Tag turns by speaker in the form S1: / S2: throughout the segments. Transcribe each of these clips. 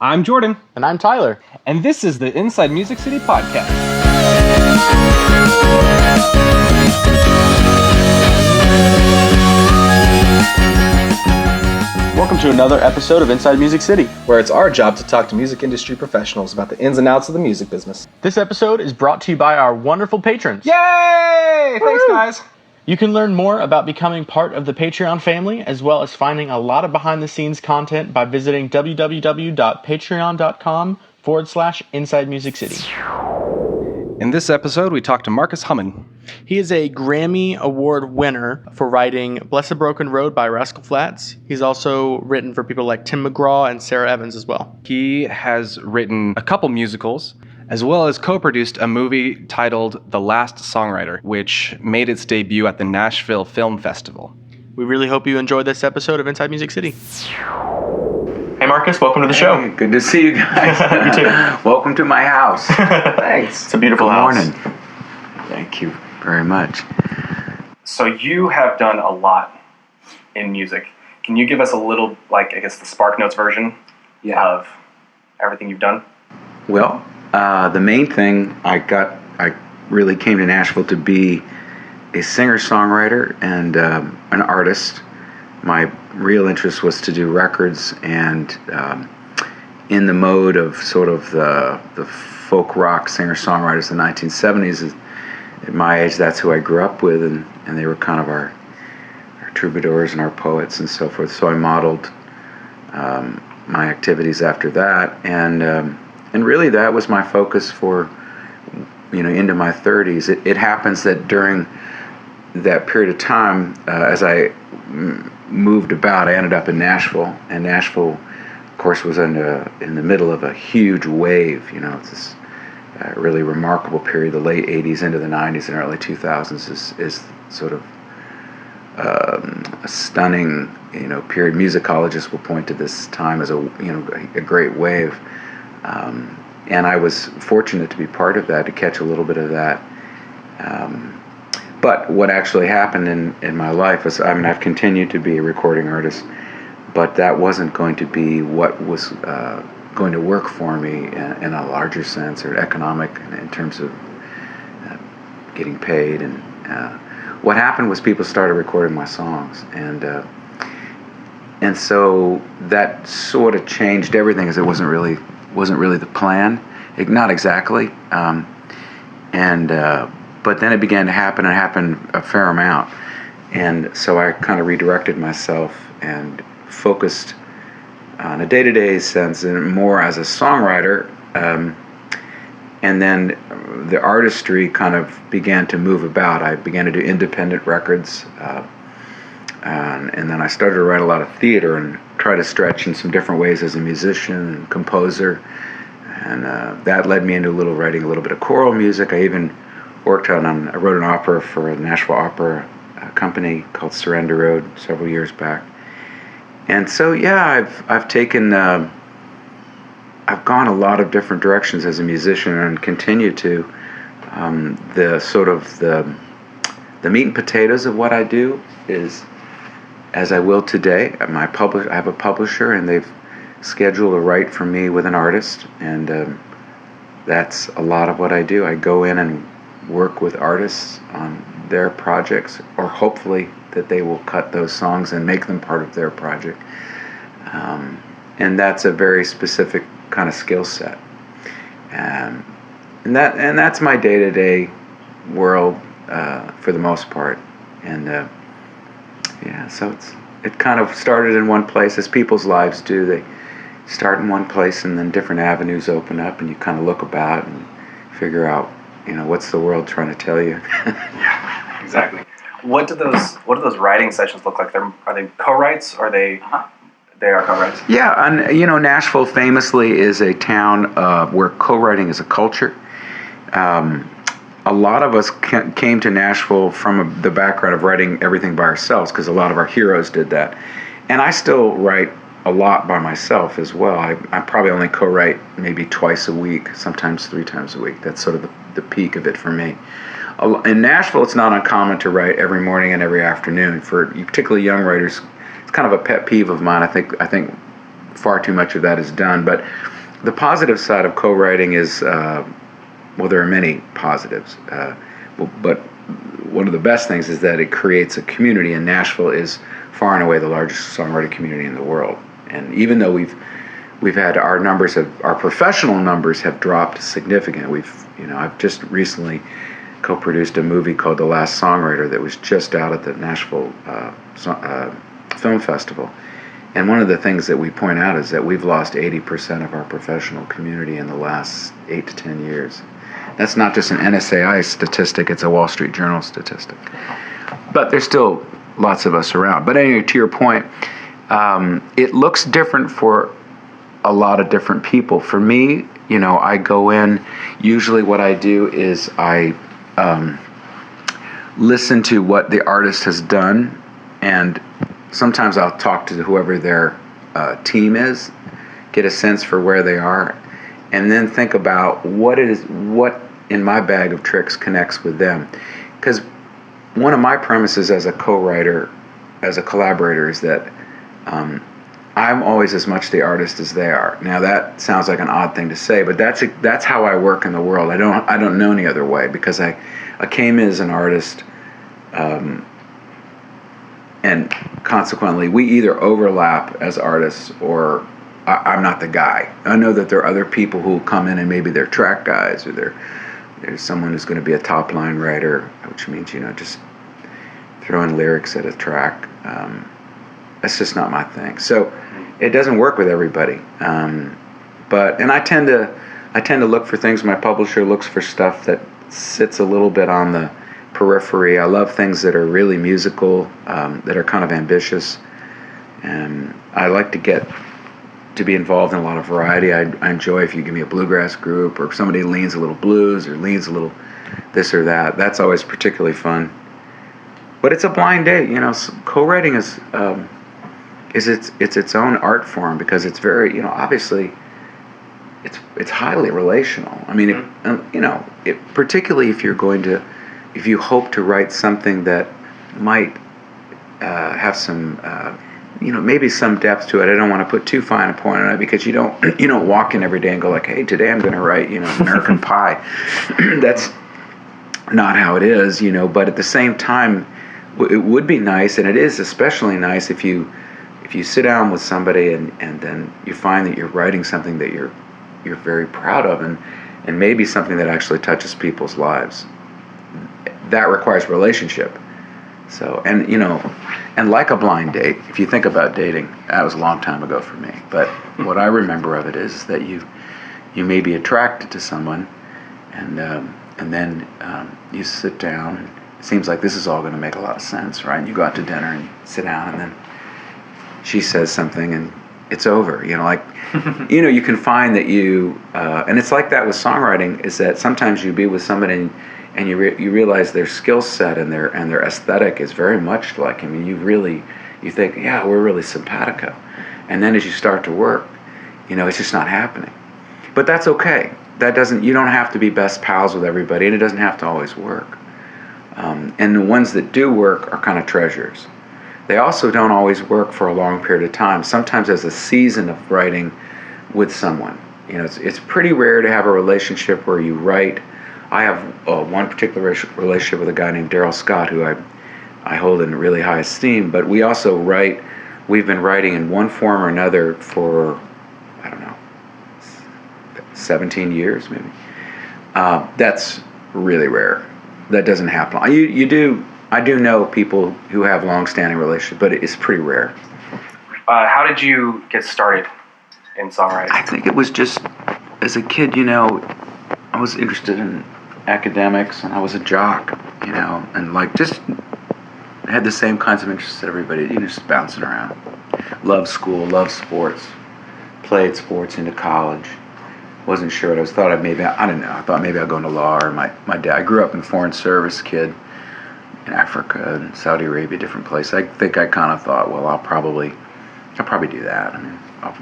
S1: I'm Jordan.
S2: And I'm Tyler.
S1: And this is the Inside Music City podcast.
S2: Welcome to another episode of Inside Music City,
S1: where it's our job to talk to music industry professionals about the ins and outs of the music business.
S2: This episode is brought to you by our wonderful patrons.
S1: Yay! Thanks, guys.
S2: You can learn more about becoming part of the Patreon family, as well as finding a lot of behind-the-scenes content by visiting www.patreon.com/Inside Music City.
S1: In this episode, we talked to Marcus Hummon.
S2: He is a Grammy Award winner for writing Blessed Broken Road by Rascal Flatts. He's also written for people like Tim McGraw and Sara Evans as well.
S1: He has written a couple musicals, as well as co-produced a movie titled The Last Songwriter, which made its debut at the Nashville Film Festival.
S2: We really hope you enjoyed this episode of Inside Music City. Hey Marcus, welcome to the show.
S3: Hey, good to see you guys.
S2: You too.
S3: Welcome to my house. Thanks.
S2: It's a beautiful house.
S3: Good morning. Thank you very much.
S1: So you have done a lot in music. Can you give us a little, the Spark Notes version of everything you've done?
S3: Well, the main thing I really came to Nashville to be a singer-songwriter and an artist. My real interest was to do records, and in the mode of sort of the folk rock singer-songwriters of the 1970s. At my age, that's who I grew up with, and they were kind of our troubadours and our poets and so forth. So I modeled my activities after that, and really that was my focus for into my 30s. It happens that during that period of time, as I moved about, I ended up in Nashville, and Nashville, of course, was in the middle of a huge wave. It's this really remarkable period. The late 80s into the 90s and early 2000s is sort of a stunning period. Musicologists will point to this time as a great wave, and I was fortunate to be part of that, to catch a little bit of that. But what actually happened in my life is, I've continued to be a recording artist, but that wasn't going to be what was going to work for me in a larger sense, or economic, in terms of getting paid. And what happened was people started recording my songs, and so that sort of changed everything, as it wasn't really the plan, not exactly. But then it began to happen, and happened a fair amount. And so I kind of redirected myself and focused on a day-to-day sense and more as a songwriter. And then the artistry kind of began to move about. I began to do independent records. And then I started to write a lot of theater and try to stretch in some different ways as a musician and composer. And that led me into writing a little bit of choral music. I even I wrote an opera for a Nashville Opera company called Surrender Road several years back. And so, I've taken, I've gone a lot of different directions as a musician, and continue to. The meat and potatoes of what I do is, as I will today, I have a publisher, and they've scheduled a write for me with an artist, and that's a lot of what I do. I go in and work with artists on their projects, or hopefully that they will cut those songs and make them part of their project. And that's a very specific kind of skill set. And that's my day-to-day world for the most part. And so it kind of started in one place, as people's lives do. They start in one place, and then different avenues open up, and you kind of look about and figure out, what's the world trying to tell you.
S1: Yeah, exactly. What do those writing sessions look like? Are they co-writes, or are they? They are co-writes.
S3: Yeah, and Nashville famously is a town where co-writing is a culture. A lot of us came to Nashville from the background of writing everything by ourselves, because a lot of our heroes did that. And I still write a lot by myself as well. I probably only co-write maybe twice a week, sometimes 3 times a week. That's sort of the peak of it for me. In Nashville, it's not uncommon to write every morning and every afternoon. For particularly young writers, it's kind of a pet peeve of mine. I think far too much of that is done. But the positive side of co-writing is, well, there are many positives. But one of the best things is that it creates a community, and Nashville is far and away the largest songwriting community in the world. And even though we've had our professional numbers have dropped significantly. I've just recently co-produced a movie called The Last Songwriter that was just out at the Nashville Film Festival. And one of the things that we point out is that we've lost 80% of our professional community in the last 8 to 10 years. That's not just an NSAI statistic, it's a Wall Street Journal statistic. But there's still lots of us around. But anyway, to your point, it looks different for a lot of different people. For me, I go in, usually what I do is I listen to what the artist has done, and sometimes I'll talk to whoever their team is, get a sense for where they are, and then think about what in my bag of tricks connects with them. Because one of my premises as a co-writer, as a collaborator, is that I'm always as much the artist as they are. Now that sounds like an odd thing to say, but that's how I work in the world. I don't know any other way, because I came in as an artist, and consequently we either overlap as artists or I'm not the guy. I know that there are other people who come in and maybe they're track guys, or there's someone who's going to be a top line writer, which means just throwing lyrics at a track. That's just not my thing. So it doesn't work with everybody. But I tend to look for things. My publisher looks for stuff that sits a little bit on the periphery. I love things that are really musical, that are kind of ambitious. And I like to be involved in a lot of variety. I enjoy if you give me a bluegrass group, or if somebody leans a little blues or leans a little this or that. That's always particularly fun. But it's a blind date. Co-writing is its own art form, because it's very, obviously it's highly relational. I mean, particularly if you hope to write something that might have some maybe some depth to it. I don't want to put too fine a point on it, because you don't walk in every day and go like, hey, today I'm going to write American Pie. That's not how it is, but at the same time, it would be nice, and it is especially nice if you sit down with somebody and then you find that you're writing something that you're very proud of, and maybe something that actually touches people's lives. That requires relationship. So, and like a blind date, if you think about dating, that was a long time ago for me, but what I remember of it is that you may be attracted to someone, and then you sit down, and it seems like this is all going to make a lot of sense, right? And you go out to dinner and you sit down, and then she says something and it's over. You can find that and it's like that with songwriting, is that sometimes you be with somebody and you realize their skill set and their aesthetic is very much like him. You think, yeah, we're really simpatico. And then as you start to work, it's just not happening. But that's okay. You don't have to be best pals with everybody, and it doesn't have to always work. And the ones that do work are kind of treasures. They also don't always work for a long period of time. Sometimes there's a season of writing with someone. It's pretty rare to have a relationship where you write. I have one particular relationship with a guy named Daryl Scott, who I hold in really high esteem, but we also write. We've been writing in one form or another for, 17 years maybe. That's really rare. That doesn't happen. I do know people who have long-standing relationships, but it's pretty rare.
S1: How did you get started in songwriting?
S3: I think it was just, as a kid, I was interested in academics, and I was a jock, and just had the same kinds of interests that everybody, just bouncing around. Loved school, loved sports, played sports into college. Wasn't sure what I thought I don't know. I thought maybe I'd go into law, or my dad. I grew up in foreign service kid in Africa and Saudi Arabia, different places. I think I kind of thought, well, I'll probably do that. I'll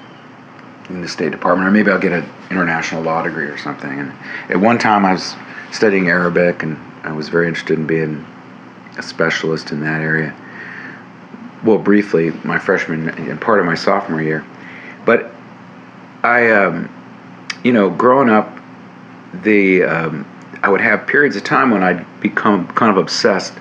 S3: in the State Department, or maybe I'll get an international law degree or something. And at one time I was studying Arabic, and I was very interested in being a specialist in that area. Well, briefly, my freshman and part of my sophomore year. But growing up, I would have periods of time when I'd become kind of obsessed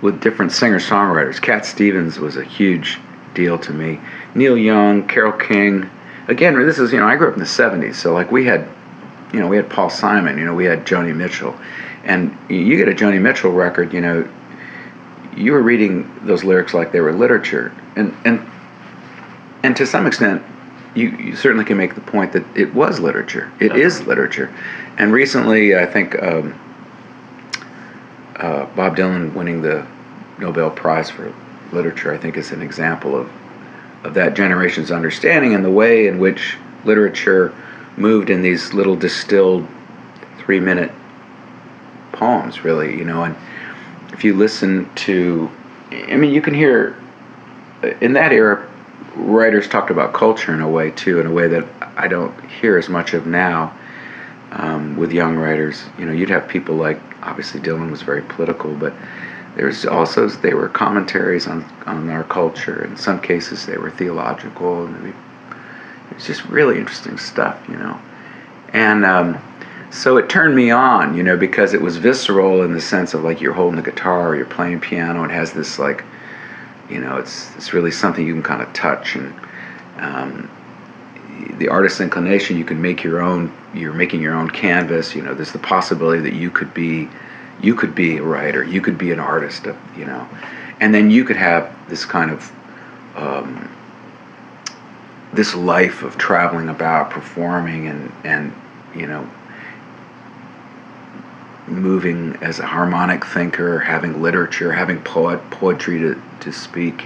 S3: with different singer-songwriters. Cat Stevens was a huge deal to me. Neil Young, Carole King. Again, this is, I grew up in the 70s, so like we had Paul Simon, we had Joni Mitchell. And you get a Joni Mitchell record, you were reading those lyrics like they were literature. And to some extent, you certainly can make the point that it was literature. It is literature. And recently, I think Bob Dylan winning the Nobel Prize for Literature, I think, is an example of that generation's understanding and the way in which literature moved in these little distilled 3-minute poems, really, and if you listen to, you can hear, in that era, writers talked about culture in a way that I don't hear as much of now with young writers. You'd have people like, obviously Dylan was very political, but there's also, they were commentaries on our culture. In some cases they were theological, and it's just really interesting stuff, And so it turned me on, because it was visceral in the sense of like you're holding the guitar or you're playing piano. It has this like, it's really something you can kind of touch, and the artist's inclination, you can make your own. You're making your own canvas. There's the possibility that you could be a writer, you could be an artist, and then you could have this kind of this life of traveling about, performing, and moving as a harmonic thinker, having literature, having poetry to speak.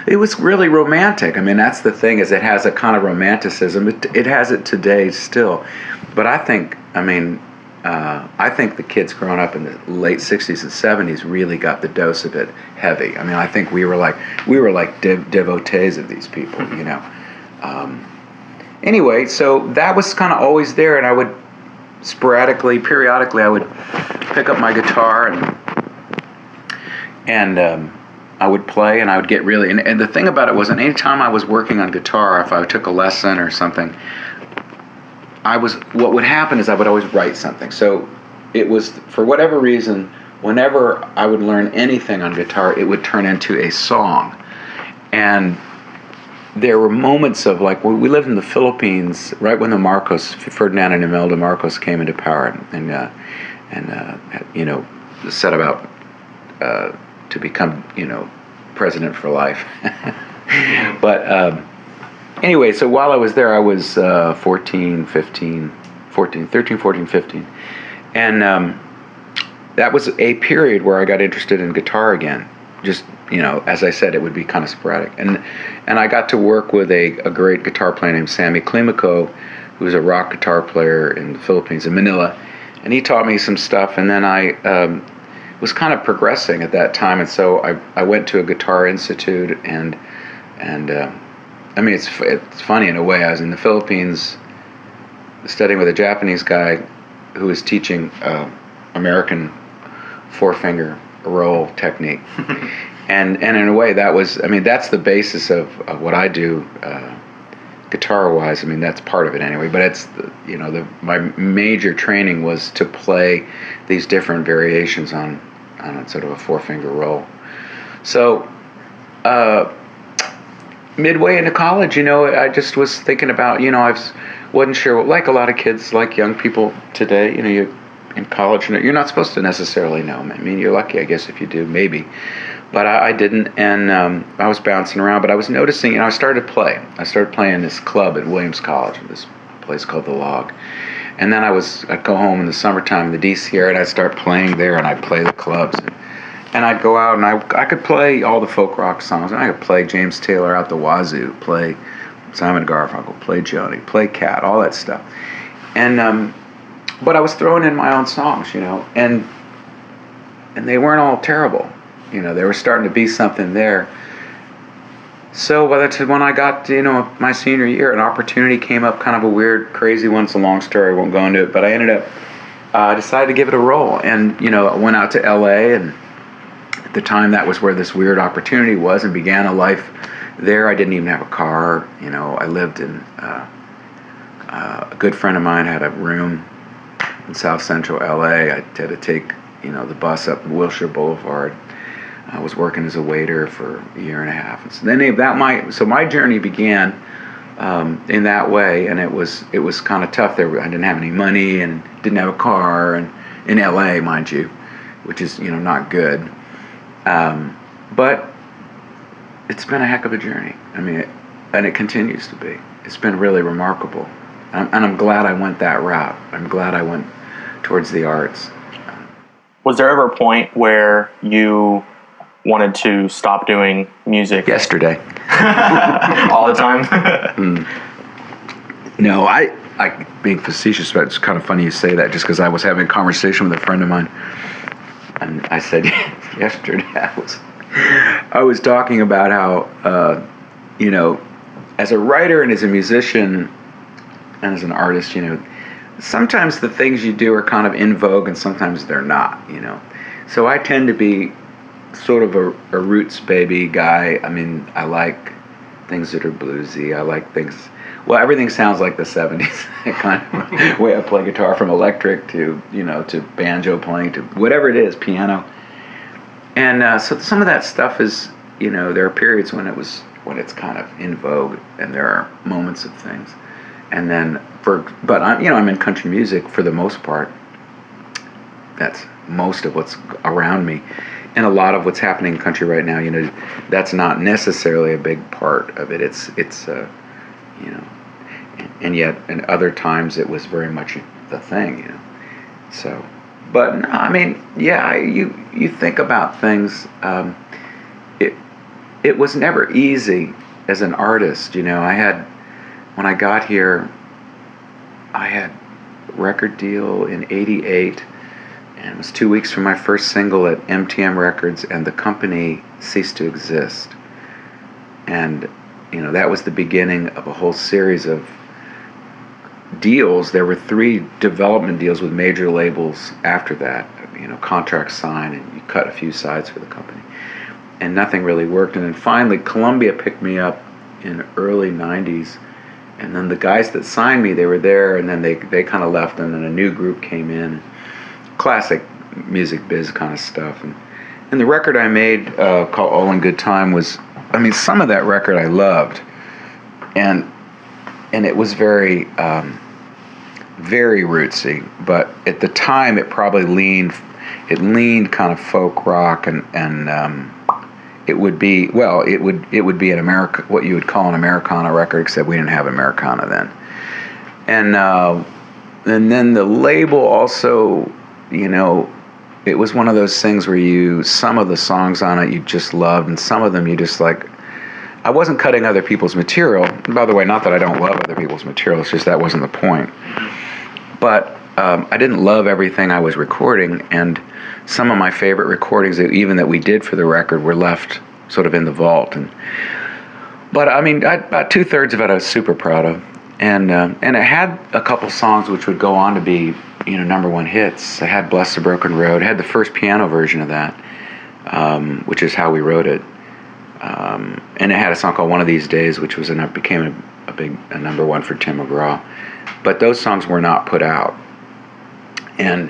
S3: It was really romantic. That's the thing, is it has a kind of romanticism. It has it today still, but I think the kids growing up in the late 60s and 70s really got the dose of it heavy. I think we were like devotees of these people, Anyway, so that was kind of always there, and I would periodically, I would pick up my guitar and I would play, and I would get really, and the thing about it was, any time I was working on guitar, if I took a lesson or something, what would happen is I would always write something. So it was, for whatever reason, whenever I would learn anything on guitar, it would turn into a song. And there were moments of, like, we lived in the Philippines right when Ferdinand and Imelda Marcos came into power, and set about to become, president for life. But anyway, so while I was there, I was 13, 14, 15. And that was a period where I got interested in guitar again. Just, as I said, it would be kind of sporadic. And I got to work with a great guitar player named Sammy Climaco, who was a rock guitar player in the Philippines, in Manila. And he taught me some stuff, and then I was kind of progressing at that time. And so I went to a guitar institute, and it's funny in a way. I was in the Philippines studying with a Japanese guy who was teaching American four-finger roll technique. And in a way, that was, that's the basis of what I do guitar-wise. That's part of it anyway. But it's, my major training was to play these different variations on sort of a four-finger roll. So midway into college, I just was thinking about, wasn't sure, like a lot of kids, like young people today, you in college, you're not supposed to necessarily know. You're lucky, I guess, if you do, maybe. But I didn't, and I was bouncing around. But I was noticing, I started to play. I started playing this club at Williams College, this place called The Log. And then I'd go home in the summertime in the D.C. area, and I'd start playing there, and I'd play the clubs. And I'd go out, and I could play all the folk rock songs. And I could play James Taylor out the wazoo, play Simon Garfunkel, play Joni, play Cat, all that stuff. And but I was throwing in my own songs, and they weren't all terrible. There was starting to be something there. So when I got to, my senior year, an opportunity came up, kind of a weird, crazy one. It's a long story, I won't go into it, but I ended up, decided to give it a roll. And, I went out to LA, and at the time that was where this weird opportunity was, and began a life there. I didn't even have a car. I lived in a good friend of mine had a room in South Central LA. I had to take, the bus up Wilshire Boulevard. I was working as a waiter for a year and a half. And so then so my journey began in that way, and it was kind of tough. I didn't have any money and didn't have a car, and in LA, mind you, which is not good. But it's been a heck of a journey. I mean, and it continues to be. It's been really remarkable. And I'm glad I went that route. I'm glad I went towards the arts.
S2: Was there ever a point where you wanted to stop doing music?
S3: Yesterday.
S2: All the time?
S3: No, I being facetious, but it's kind of funny you say that, just because I was having a conversation with a friend of mine. And I said yesterday, I was talking about how, as a writer and as a musician and as an artist, sometimes the things you do are kind of in vogue and sometimes they're not, So I tend to be sort of a roots baby guy. I mean, I like things that are bluesy. I like things, everything sounds like the 70s, kind of way I play guitar, from electric to, to banjo playing to whatever it is, piano. And so some of that stuff is, there are periods when it's kind of in vogue, and there are moments of things. And then but I'm in country music for the most part. That's most of what's around me. And a lot of what's happening in country right now, that's not necessarily a big part of it. It's and yet in other times it was very much the thing, So, but no, I mean, yeah, you think about things. It was never easy as an artist, when I got here, I had a record deal in '88. And it was 2 weeks from my first single at MTM Records, and the company ceased to exist. And, that was the beginning of a whole series of deals. There were 3 development deals with major labels after that, contracts signed, and you cut a few sides for the company. And nothing really worked. And then finally, Columbia picked me up in early 90s. And then the guys that signed me, they were there, and then they kind of left, and then a new group came in. Classic music biz kind of stuff, and the record I made called All in Good Time was, some of that record I loved, and it was very very rootsy, but at the time it probably leaned kind of folk rock, and it would be an America, what you would call an Americana record, except we didn't have Americana then, and then the label also. It was one of those things where some of the songs on it you just loved, and some of them you just like. I wasn't cutting other people's material. And by the way, not that I don't love other people's material, it's just that wasn't the point. But I didn't love everything I was recording, and some of my favorite recordings, that we did for the record, were left sort of in the vault. But about 2/3 of it I was super proud of, and it had a couple songs which would go on to be number 1 hits. I had Bless the Broken Road. I had the first piano version of that, which is how we wrote it. And it had a song called One of These Days, which became a number 1 for Tim McGraw. But those songs were not put out. And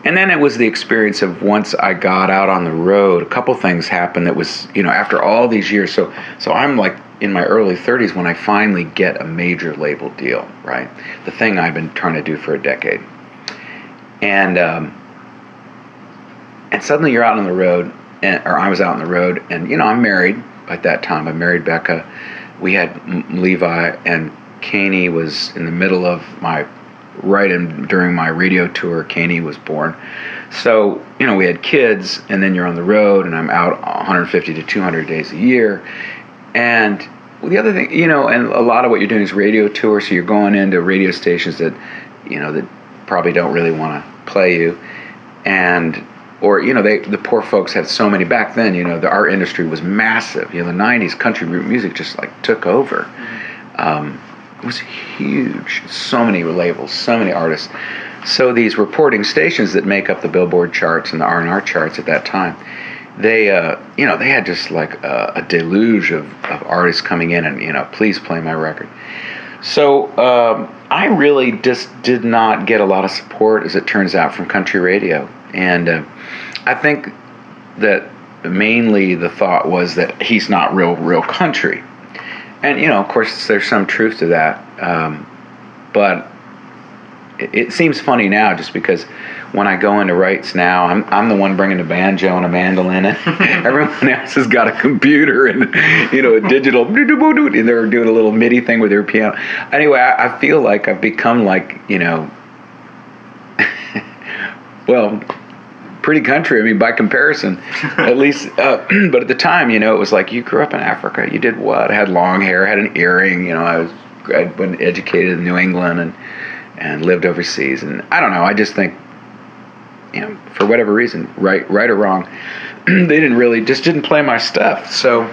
S3: then it was the experience of, once I got out on the road, a couple things happened that was, after all these years. So I'm like in my early 30s when I finally get a major label deal, right? The thing I've been trying to do for a decade. And suddenly you're out on the road, or I was out on the road, and I'm married at that time. I married Becca. We had Levi, and Caney was in the middle of during my radio tour. Caney was born. So, we had kids, and then you're on the road, and I'm out 150 to 200 days a year. And the other thing, and a lot of what you're doing is radio tour, so you're going into radio stations that, that probably don't really want to play you, or the poor folks had so many back then. The art industry was massive. The '90s country music just like took over. It was huge. So many labels, so many artists. So these reporting stations that make up the Billboard charts and the R&R charts at that time, they had just like a deluge of artists coming in and please play my record. So I really just did not get a lot of support, as it turns out, from country radio. And I think that mainly the thought was that he's not real country. And, of course, there's some truth to that. But it seems funny now, just because when I go into rights now, I'm the one bringing the banjo and a mandolin, and everyone else has got a computer and a digital, and they're doing a little MIDI thing with their piano. Anyway, I feel like I've become like well, pretty country. I mean, by comparison, at least. But at the time, it was like, you grew up in Africa. You did what? I had long hair, had an earring. I'd been educated in New England and lived overseas. And I don't know. I just think, for whatever reason, right or wrong, they didn't play my stuff. So,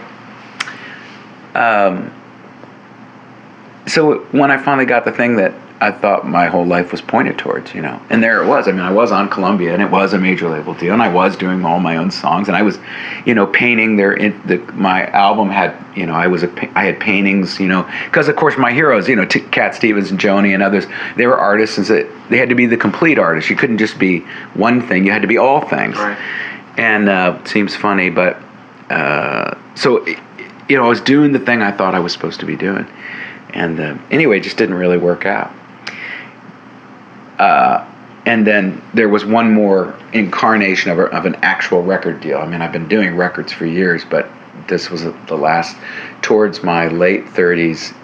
S3: so when I finally got the thing that I thought my whole life was pointed towards, and there it was. I mean, I was on Columbia, and it was a major label deal, and I was doing all my own songs, and I was, painting my album had, I had paintings, because of course my heroes, Cat Stevens and Joni and others, they were artists, and so they had to be the complete artist. You couldn't just be one thing; you had to be all things.
S2: Right.
S3: And it seems funny, but so I was doing the thing I thought I was supposed to be doing, and anyway, it just didn't really work out. And then there was one more incarnation of an actual record deal. I mean, I've been doing records for years, but this was the last, towards my late 30s,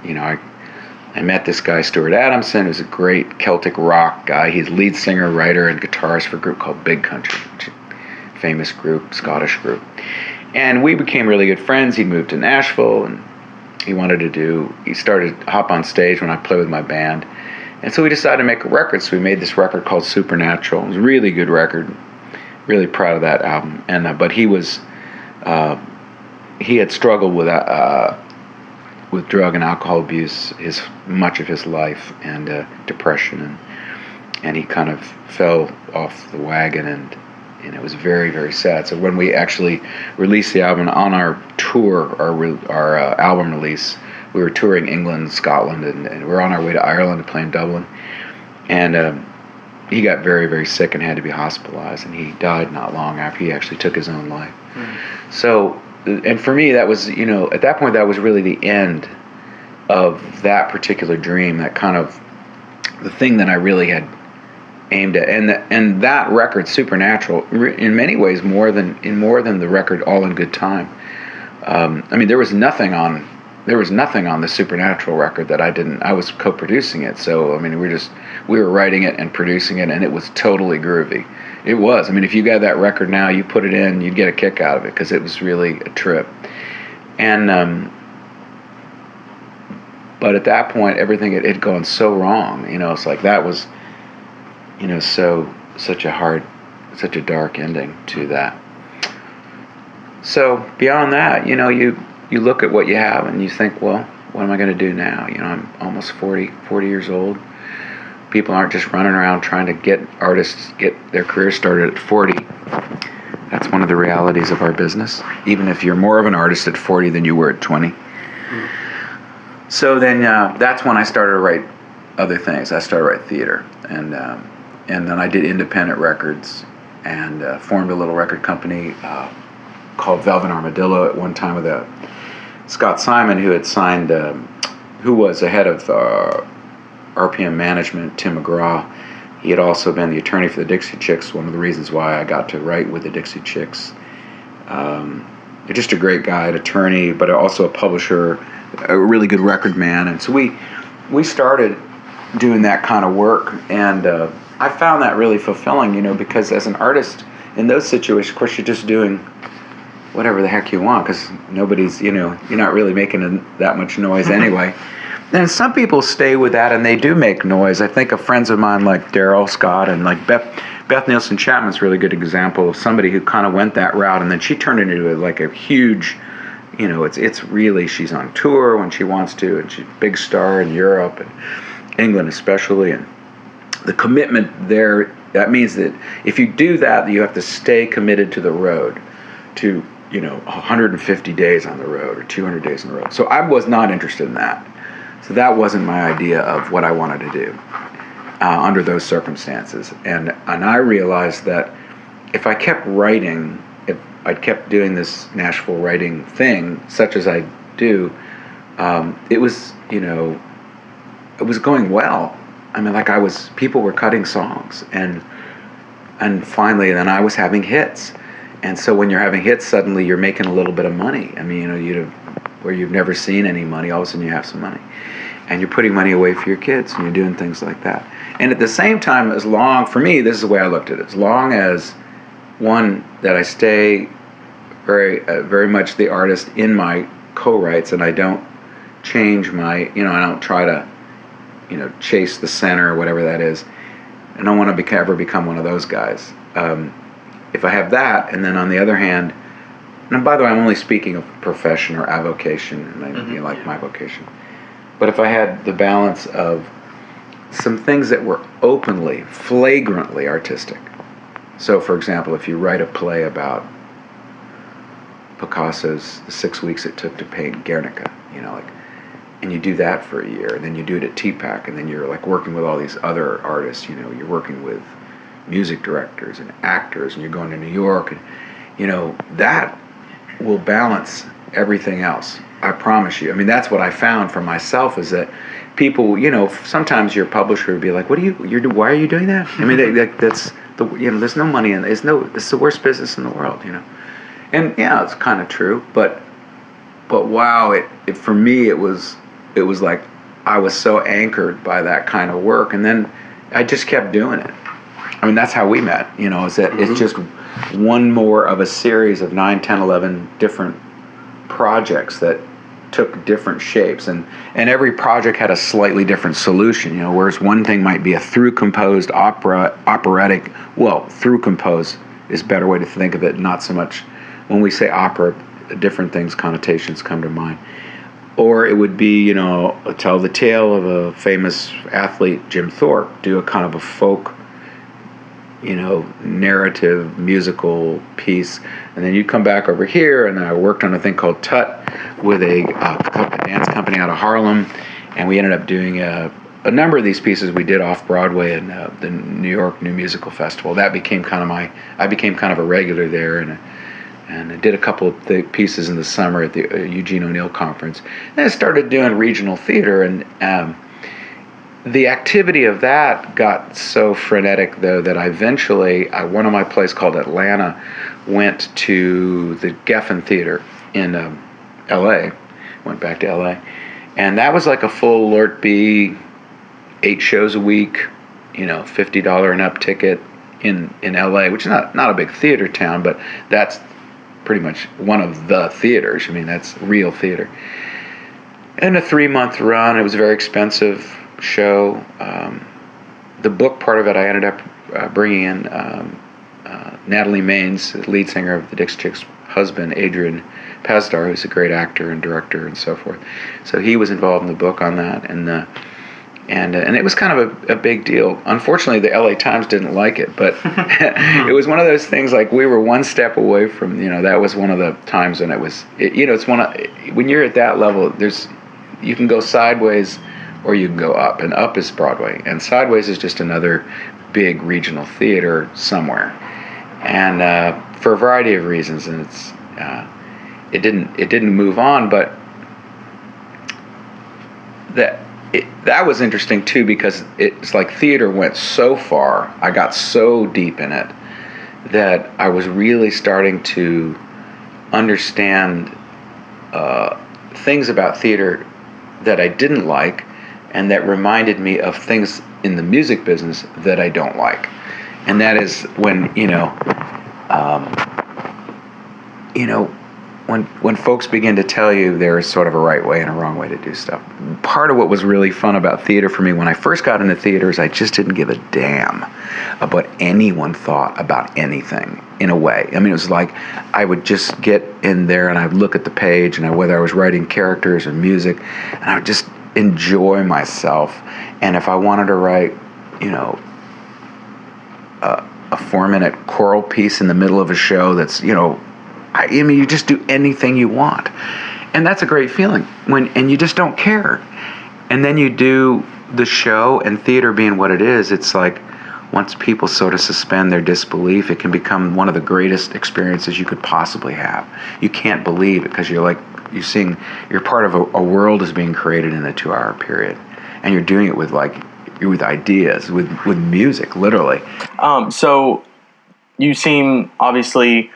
S3: I met this guy, Stuart Adamson, who's a great Celtic rock guy. He's lead singer, writer, and guitarist for a group called Big Country, which is a famous group, Scottish group. And we became really good friends. He moved to Nashville, and he started to hop on stage when I played with my band. And so we decided to make a record. So we made this record called Supernatural. It was a really good record. Really proud of that album. And but he had struggled with drug and alcohol abuse much of his life, and depression, and he kind of fell off the wagon, and it was very, very sad. So when we actually released the album on our tour, our album release, we were touring England, Scotland, and we were on our way to Ireland to play in Dublin. And he got very, very sick and had to be hospitalized, and he died not long after. He actually took his own life. Mm. So, and for me, that was, at that point, that was really the end of that particular dream, that kind of the thing that I really had aimed at. And that record, Supernatural, in many ways more than the record All in Good Time. I mean, there was nothing on the Supernatural record that I was co-producing it. So, I mean, we were writing it and producing it, and it was totally groovy. It was. I mean, if you got that record now, you put it in, you'd get a kick out of it, because it was really a trip. And, but at that point, everything had gone so wrong. It's like that was, such a dark ending to that. So beyond that, you look at what you have and you think, well, what am I going to do now? I'm almost 40 years old. People aren't just running around trying to get their career started at 40. That's one of the realities of our business, even if you're more of an artist at 40 than you were at 20. Mm. So then that's when I started to write other things. I started to write theater, and then I did independent records, and formed a little record company called Velvet Armadillo at one time with Scott Simon, who had signed, who was the head of RPM management, Tim McGraw. He had also been the attorney for the Dixie Chicks, one of the reasons why I got to write with the Dixie Chicks. Just a great guy, an attorney, but also a publisher, a really good record man. And so we started doing that kind of work, and I found that really fulfilling, because as an artist in those situations, of course, you're just doing whatever the heck you want, because nobody's, you're not really making that much noise anyway. And some people stay with that and they do make noise. I think of friends of mine like Daryl Scott and like Beth Nielsen Chapman's a really good example of somebody who kind of went that route, and then she turned it into like a huge, it's really, she's on tour when she wants to, and she's a big star in Europe and England especially, and the commitment there, that means that if you do that, you have to stay committed to the road, to 150 days on the road or 200 days on the road. So I was not interested in that. So that wasn't my idea of what I wanted to do under those circumstances. And I realized that if I kept writing, if I kept doing this Nashville writing thing, such as I do, it was, it was going well. I mean, like people were cutting songs, and finally, then I was having hits. And so when you're having hits, suddenly you're making a little bit of money. I mean, where you've never seen any money, all of a sudden you have some money. And you're putting money away for your kids, and you're doing things like that. And at the same time, for me, this is the way I looked at it. As long as, one, that I stay very, very much the artist in my co-writes, and I don't change I don't try to, chase the center or whatever that is. I don't want to ever become one of those guys. If I have that, and then on the other hand, and by the way, I'm only speaking of profession or avocation, and I mean like my vocation. But if I had the balance of some things that were openly, flagrantly artistic. So, for example, if you write a play about Picasso's The 6 Weeks It Took to Paint Guernica, and you do that for a year, and then you do it at TPAC, and then you're like working with all these other artists, you're working with music directors and actors, and you're going to New York, and that will balance everything else. I promise you. I mean, that's what I found for myself, is that people, sometimes your publisher would be like, why are you doing that? I mean, that's there's no money in it. It's the worst business in the world, And yeah, it's kind of true, but wow, it for me, it was like I was so anchored by that kind of work, and then I just kept doing it. I mean, that's how we met, is that it's just one more of a series of 9, 10, 11 different projects that took different shapes, and every project had a slightly different solution, whereas one thing might be a through-composed operatic, through-composed is a better way to think of it, not so much, when we say opera, different things, connotations come to mind. Or it would be, tell the tale of a famous athlete, Jim Thorpe, do a kind of a folk, narrative, musical piece. And then you'd come back over here, and I worked on a thing called Tut with a dance company out of Harlem, and we ended up doing a number of these pieces we did off-Broadway in the New York New Musical Festival. That became I became kind of a regular there, and I did a couple of the pieces in the summer at the Eugene O'Neill Conference. And I started doing regional theater, and the activity of that got so frenetic, though, that I eventually, one of my plays called Atlanta, went to the Geffen Theater in L.A., went back to L.A., and that was like a full Lort B, 8 shows a week, $50 and up ticket in L.A., which is not a big theater town, but that's pretty much one of the theaters. I mean, that's real theater. And a 3-month run. It was a very expensive show. The book part of it, I ended up bringing in Natalie Maines, the lead singer of the Dixie Chicks' husband, Adrian Pasdar, who's a great actor and director and so forth. So he was involved in the book on that, and it was kind of a big deal. Unfortunately, the LA Times didn't like it, but it was one of those things, like we were one step away from, that was one of the times when it's when you're at that level, you can go sideways or you can go up, and up is Broadway, and sideways is just another big regional theater somewhere. And for a variety of reasons, and it didn't move on, but that was interesting too, because it's like theater went so far, I got so deep in it, that I was really starting to understand things about theater that I didn't like, and that reminded me of things in the music business that I don't like. And that is when, when folks begin to tell you there is sort of a right way and a wrong way to do stuff. Part of what was really fun about theater for me when I first got into theater is I just didn't give a damn about anyone thought about anything, in a way. I mean, it was like I would just get in there and I'd look at the page, and whether I was writing characters or music, and I would just enjoy myself. And if I wanted to write, a 4-minute choral piece in the middle of a show that's, I mean, you just do anything you want. And that's a great feeling, and you just don't care. and then you do the show, and theater being what it is, it's like once people sort of suspend their disbelief, it can become one of the greatest experiences you could possibly have. You can't believe it because you're part of a world is being created in a 2-hour period, and you're doing it with ideas, with music, literally.
S2: So you seem obviously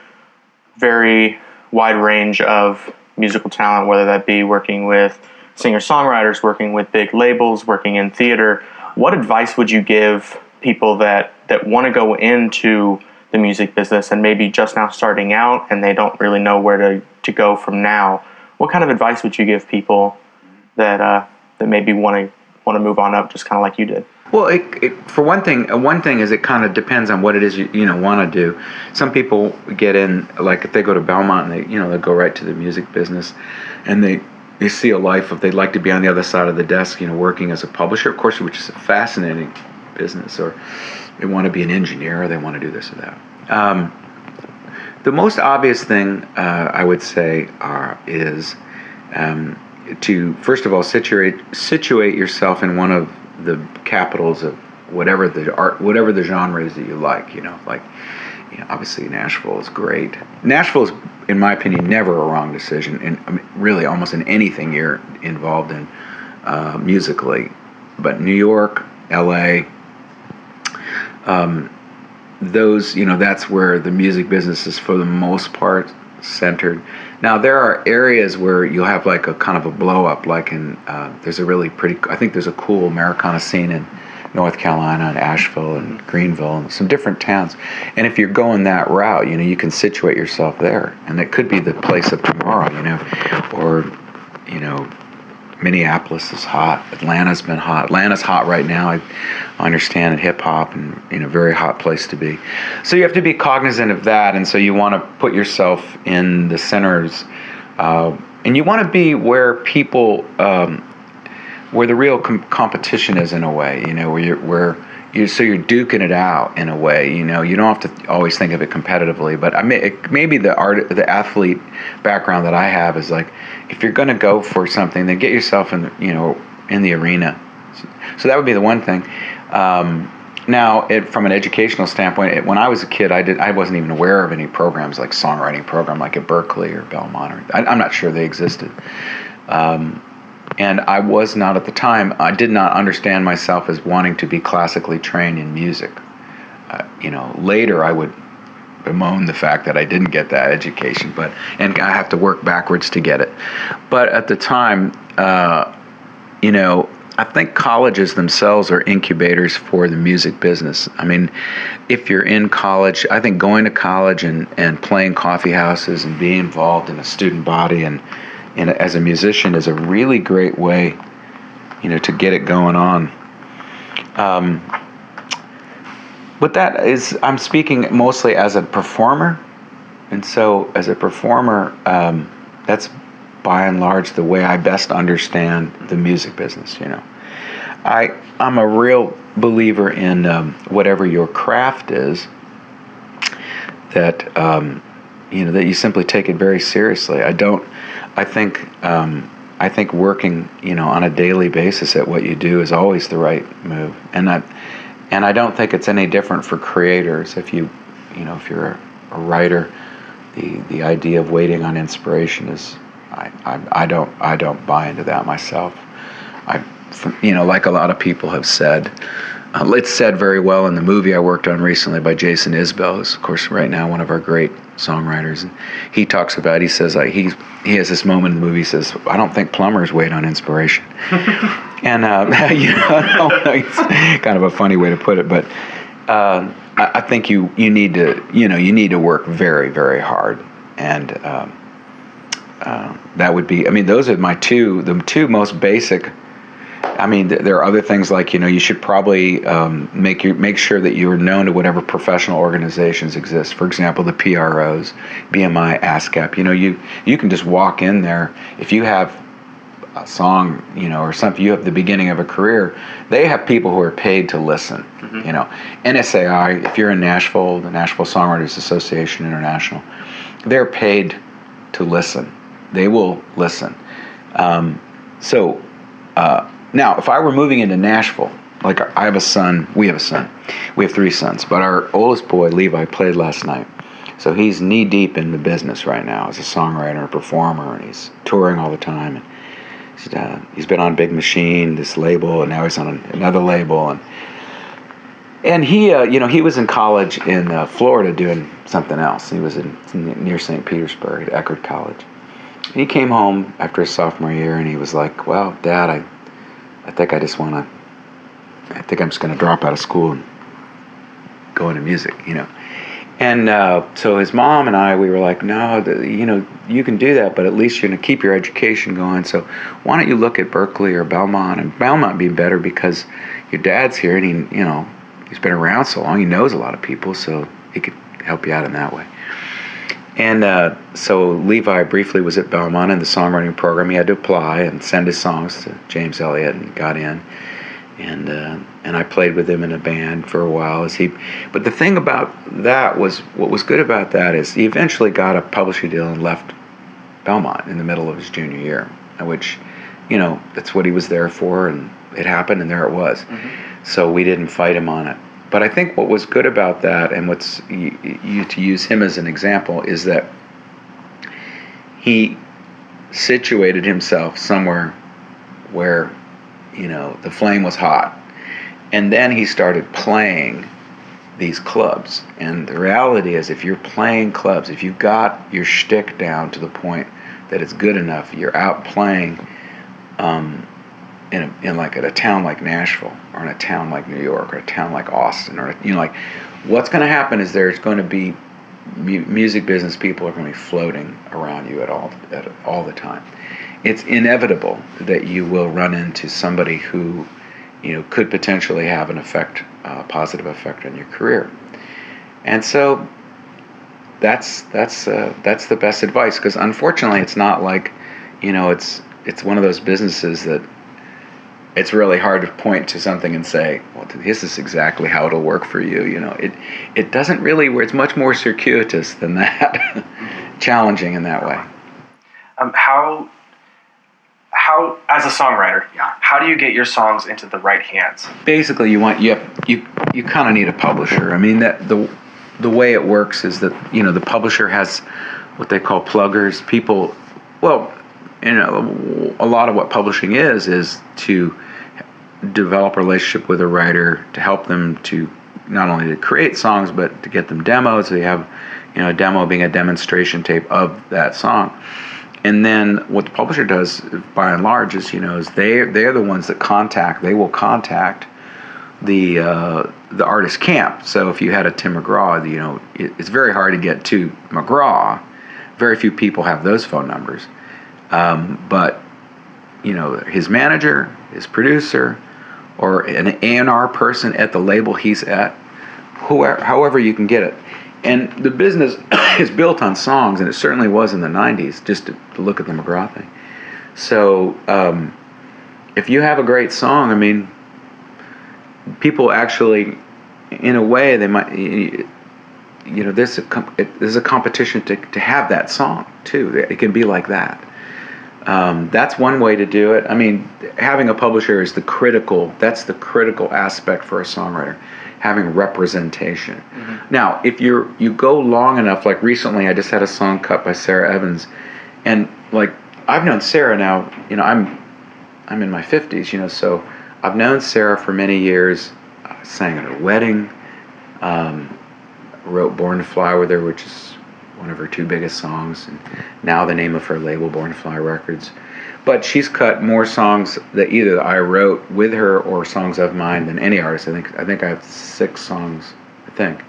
S2: very wide range of musical talent, whether that be working with singer-songwriters, working with big labels, working in theater. What advice would you give people that want to go into the music business and maybe just now starting out and they don't really know where to go from now? What kind of advice would you give people that maybe want to move on up just kind of like you did?
S3: Well, for one thing is it kind of depends on what it is you want to do. Some people get in, like if they go to Belmont and they go right to the music business, and they see a life of they'd like to be on the other side of the desk, working as a publisher, of course, which is a fascinating business, or they want to be an engineer, or they want to do this or that. The most obvious thing I would say is to first of all situate yourself in one of the capitals of whatever the genre is that you like. Obviously Nashville is great. Nashville is, in my opinion, never a wrong decision, and really almost in anything you're involved in musically. But New York, L.A., that's where the music business is for the most part centered. Now there are areas where you'll have like a kind of a blow up, like in there's a cool Americana scene in North Carolina and Asheville and Greenville and some different towns. And if you're going that route, you can situate yourself there, and it could be the place of tomorrow, or Minneapolis is hot. Atlanta's been hot. Atlanta's hot right now. I understand, hip hop, and very hot place to be. So you have to be cognizant of that, and so you want to put yourself in the centers, and you want to be where people, where the real competition is in a way. So you're duking it out in a way. You don't have to always think of it competitively, but maybe the athlete background that I have is like, if you're going to go for something, then get yourself in the arena. So that would be the one thing. Now, from an educational standpoint, when I was a kid, I wasn't even aware of any programs like songwriting program like at Berkeley or Belmont. I'm not sure they existed. And I was not at the time. I did not understand myself as wanting to be classically trained in music. Later I would bemoan the fact that I didn't get that education, and I have to work backwards to get it. But at the time, I think colleges themselves are incubators for the music business. I mean, if you're in college, I think going to college and playing coffee houses and being involved in a student body and as a musician is a really great way, to get it going on. But that is, I'm speaking mostly as a performer, and so as a performer, that's by and large the way I best understand the music business. I'm a real believer in whatever your craft is, that that you simply take it very seriously. I think working, on a daily basis at what you do is always the right move, and I don't think it's any different for creators. If you're a writer, the idea of waiting on inspiration is, I don't buy into that myself. Like a lot of people have said, it's said very well in the movie I worked on recently by Jason Isbell, who's of course right now one of our great songwriters, and he talks about, he says, he has this moment in the movie, he says, I don't think plumbers wait on inspiration. And it's kind of a funny way to put it, but I think you need to work very, very hard, and that would be, those are the two most basic. There are other things like, you should probably make sure that you're known to whatever professional organizations exist. For example, the PROs, BMI, ASCAP. You can just walk in there. If you have a song, or something, you have the beginning of a career, they have people who are paid to listen. Mm-hmm. NSAI, if you're in Nashville, the Nashville Songwriters Association International, they're paid to listen. They will listen. Now, if I were moving into Nashville, like I have a son, we have a son, we have 3 sons, but our oldest boy, Levi, played last night. So he's knee deep in the business right now as a songwriter and a performer, and he's touring all the time. And he's been on Big Machine, this label, and now he's on another label. And he, he was in college in Florida doing something else. He was near St. Petersburg at Eckerd College. And he came home after his sophomore year, and he was like, "Well, Dad, I think I'm just going to drop out of school and go into music, And so his mom and I, we were like, "No, you can do that, but at least you're going to keep your education going. So why don't you look at Berkeley or Belmont?" And Belmont being better because your dad's here, and he's been around so long, he knows a lot of people, so he could help you out in that way. And so Levi briefly was at Belmont in the songwriting program. He had to apply and send his songs to James Elliott, and got in. And I played with him in a band for a while. But the thing about that was, what was good about that is he eventually got a publishing deal and left Belmont in the middle of his junior year, which, that's what he was there for, and it happened, and there it was. Mm-hmm. So we didn't fight him on it. But I think what was good about that, and what's to use him as an example, is that he situated himself somewhere where, the flame was hot. And then he started playing these clubs. And the reality is, if you're playing clubs, if you've got your shtick down to the point that it's good enough, you're out playing in like at a town like Nashville, or in a town like New York, or a town like Austin, or what's going to happen is there's going to be music business people are going to be floating around you at all the time. It's inevitable that you will run into somebody who could potentially have an effect, positive effect on your career. And so that's the best advice, because unfortunately it's not like, it's one of those businesses that it's really hard to point to something and say, well, this is exactly how it'll work for you. It doesn't really, where it's much more circuitous than that, challenging in that way.
S1: How, as a songwriter, how do you get your songs into the right hands?
S3: Basically, you kind of need a publisher. I mean, that the way it works is that the publisher has what they call pluggers. People, a lot of what publishing is to develop a relationship with a writer, to help them to not only to create songs but to get them demos. So you have a demo being a demonstration tape of that song. And then what the publisher does, by and large, is they're the ones that will contact the artist camp. So if you had a Tim McGraw, it's very hard to get to McGraw. Very few people have those phone numbers. But his manager, his producer, or an A&R person at the label he's at, however you can get it. And the business is built on songs, and it certainly was in the 90s, just to look at the McGraw thing. So if you have a great song, I mean, people actually, in a way, they might, there's a competition to have that song, too. It can be like that. That's one way to do it. I mean, having a publisher is the critical aspect for a songwriter. Having representation. Mm-hmm. Now, if you go long enough, like recently I just had a song cut by Sara Evans, and like I've known Sara now, I'm in my 50s, so I've known Sara for many years. I sang at her wedding, wrote Born to Fly with her, which is one of her 2 biggest songs, and now the name of her label, Born to Fly Records. But she's cut more songs that either I wrote with her or songs of mine than any artist. I think I have 6 songs, I think.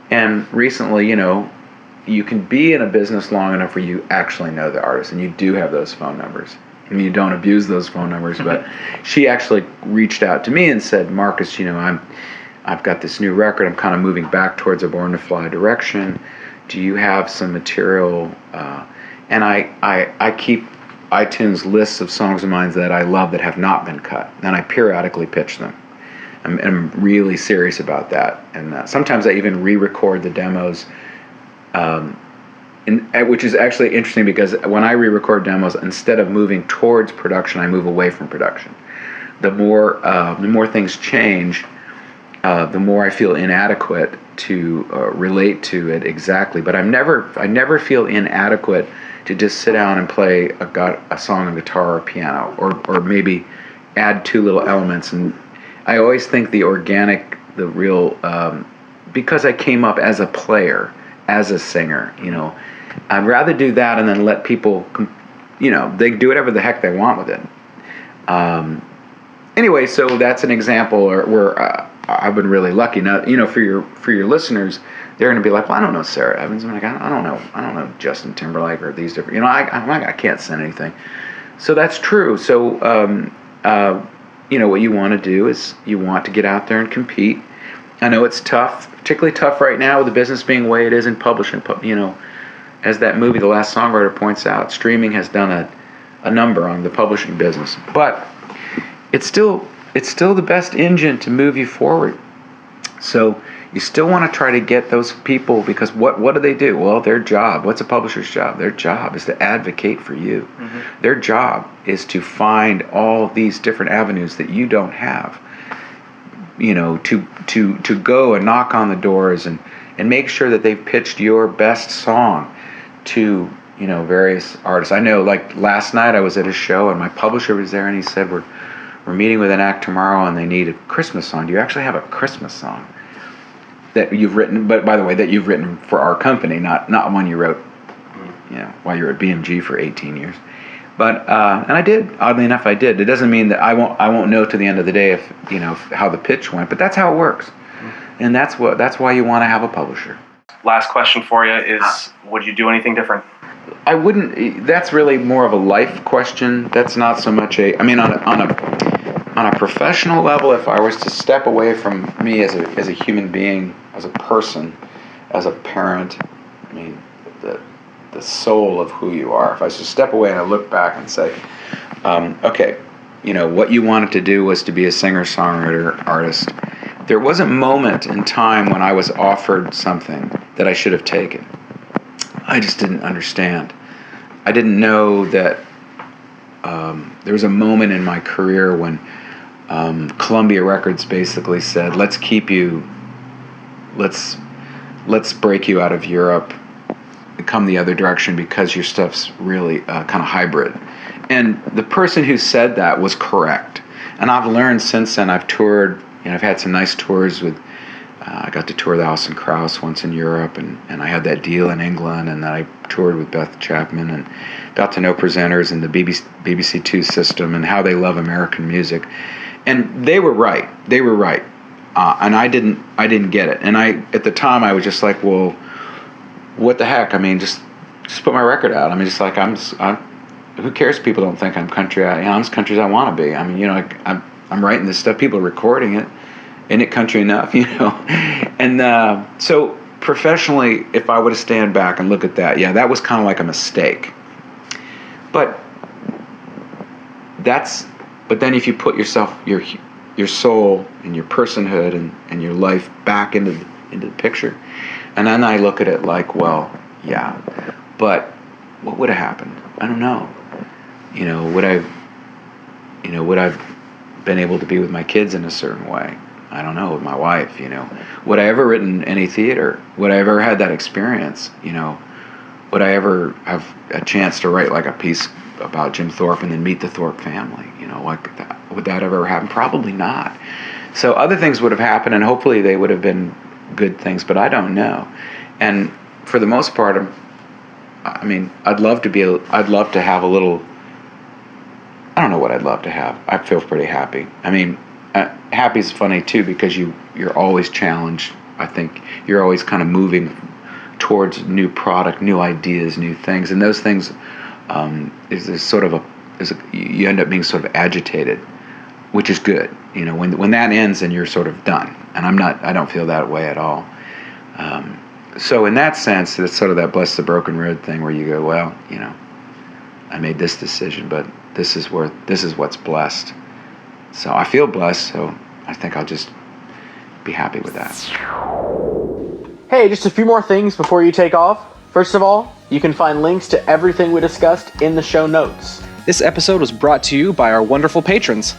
S3: And recently, you can be in a business long enough where you actually know the artist, and you do have those phone numbers. I mean, you don't abuse those phone numbers, but she actually reached out to me and said, "Marcus, I've got this new record. I'm kind of moving back towards a Born to Fly direction. Do you have some material?" And I keep iTunes lists of songs of mine that I love that have not been cut, and I periodically pitch them. I'm really serious about that, and sometimes I even re-record the demos, which is actually interesting because when I re-record demos, instead of moving towards production, I move away from production. the more things change, the more I feel inadequate to relate to it exactly. But I never feel inadequate to just sit down and play a song on guitar or piano, or maybe add two little elements. And I always think the organic, the real, because I came up as a player, as a singer, I'd rather do that and then let people, they can do whatever the heck they want with it. Anyway, so that's an example where I've been really lucky. Now, for your listeners, they're going to be like, well, I don't know Sara Evans. I'm like, I don't know Justin Timberlake or these different, I can't send anything. So that's true. So, what you want to do is you want to get out there and compete. I know it's tough, particularly tough right now with the business being the way it is in publishing. As that movie, The Last Songwriter, points out, streaming has done a number on the publishing business. But it's still the best engine to move you forward. So you still want to try to get those people, because what do? Well, their job, what's a publisher's job? Their job is to advocate for you. Mm-hmm. Their job is to find all these different avenues that you don't have. To go and knock on the doors and make sure that they've pitched your best song to, various artists. I know, like last night I was at a show and my publisher was there and he said, we're meeting with an act tomorrow and they need a Christmas song. Do you actually have a Christmas song that you've written, but by the way, that you've written for our company, not one you wrote, while you were at BMG for 18 years. But and I did. Oddly enough, I did. It doesn't mean that I won't know to the end of the day if how the pitch went. But that's how it works, and that's why you want to have a publisher.
S1: Last question for you is: would you do anything different?
S3: I wouldn't. That's really more of a life question. That's not so much on a professional level. If I was to step away from me as a human being, as a person, as a parent, the soul of who you are. If I was to step away and I look back and say, okay, what you wanted to do was to be a singer-songwriter artist. There was a moment in time when I was offered something that I should have taken. I just didn't understand. I didn't know that there was a moment in my career when Columbia Records basically said, let's break you out of Europe, come the other direction because your stuff's really kind of hybrid. And the person who said that was correct. And I've learned since then. I've toured, I've had some nice tours with, I got to tour the Alison Krauss once in Europe, and I had that deal in England, and then I toured with Beth Chapman and got to know presenters in the BBC Two system and how they love American music. And they were right. And I didn't get it. And at the time I was just like, well, what the heck? Just put my record out. Who cares if people don't think I'm country? I'm as country as I want to be. I'm writing this stuff. People are recording it. Isn't it country enough? And so professionally, if I were to stand back and look at that, that was kind of like a mistake. But then if you put yourself, your soul and your personhood and your life back into the picture, and then I look at it like, well, yeah, but what would have happened? I don't know. Would I've been able to be with my kids in a certain way? I don't know, with my wife, Would I ever written any theater? Would I ever had that experience? Would I ever have a chance to write like a piece about Jim Thorpe and then meet the Thorpe family? Would that ever happen? Probably not. So other things would have happened, and hopefully they would have been good things, but I don't know. And for the most part, I'd love to have a little, I don't know what I'd love to have. I feel pretty happy. Happy is funny too, because you're always challenged. I think you're always kind of moving towards new product, new ideas, new things, and those things you end up being sort of agitated, which is good. When that ends, then you're sort of done. And I don't feel that way at all. So in that sense, it's sort of that bless the broken road thing where you go, well, I made this decision, but this is what's blessed. So I feel blessed, so I think I'll just be happy with that.
S4: Hey, just a few more things before you take off. First of all, you can find links to everything we discussed in the show notes.
S1: This episode was brought to you by our wonderful patrons.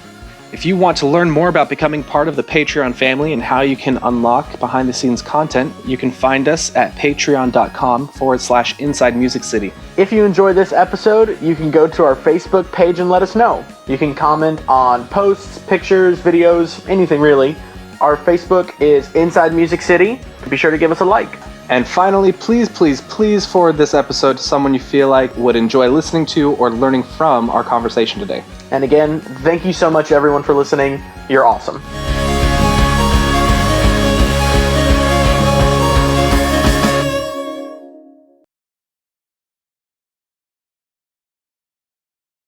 S1: If you want to learn more about becoming part of the Patreon family and how you can unlock behind the scenes content, you can find us at patreon.com/Inside Music City.
S4: If you enjoyed this episode, you can go to our Facebook page and let us know. You can comment on posts, pictures, videos, anything really. Our Facebook is Inside Music City. Be sure to give us a like.
S1: And finally, please, please, please forward this episode to someone you feel like would enjoy listening to or learning from our conversation today.
S4: And again, thank you so much everyone for listening. You're awesome.